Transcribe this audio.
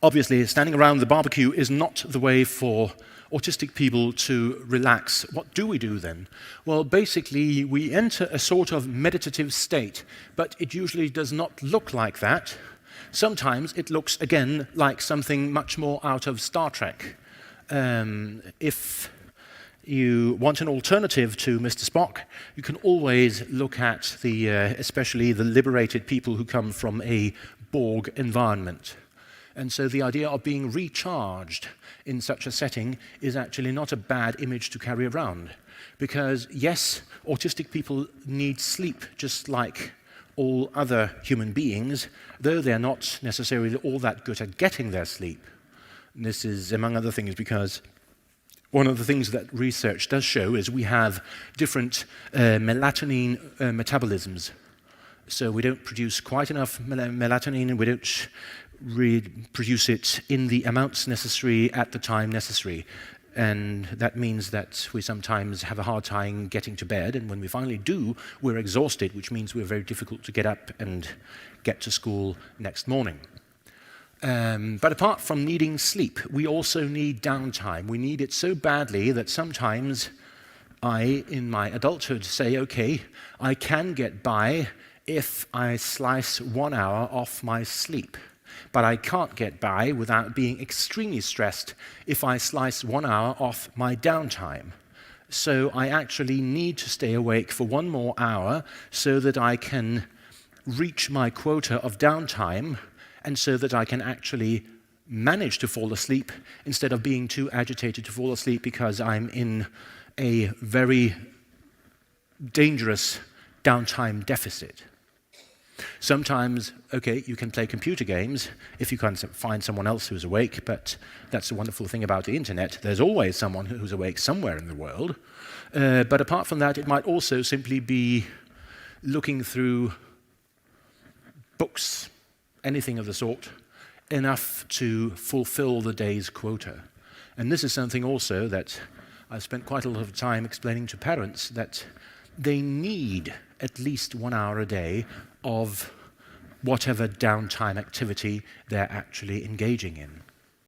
Obviously, standing around the barbecue is not the way for autistic people to relax. What do we do then? Well, basically, we enter a sort of meditative state, but it usually does not look like that. Sometimes it looks, again, like something much more out of Star Trek. If you want an alternative to Mr. Spock, you can always look at especially the liberated people who come from a Borg environment. And so the idea of being recharged in such a setting is actually not a bad image to carry around. Because yes, autistic people need sleep just like all other human beings, though they're not necessarily all that good at getting their sleep. And this is, among other things, because one of the things that research does show is we have different melatonin metabolisms. So we don't produce quite enough melatonin, and we don't produce it in the amounts necessary at the time necessary. And that means that we sometimes have a hard time getting to bed, and when we finally do, we're exhausted, which means we're very difficult to get up and get to school next morning. But apart from needing sleep, we also need downtime. We need it so badly that sometimes I, in my adulthood, say, okay, I can get by if I slice 1 hour off my sleep. But I can't get by without being extremely stressed if I slice 1 hour off my downtime. So I actually need to stay awake for 1 more hour so that I can reach my quota of downtime, and so that I can actually manage to fall asleep instead of being too agitated to fall asleep because I'm in a very dangerous downtime deficit. Sometimes, okay, you can play computer games if you can find someone else who's awake, but that's the wonderful thing about the internet. There's always someone who's awake somewhere in the world. But apart from that, it might also simply be looking through books, anything of the sort, enough to fulfill the day's quota. And this is something also that I've spent quite a lot of time explaining to parents, that they need at least 1 hour a day of whatever downtime activity they're actually engaging in.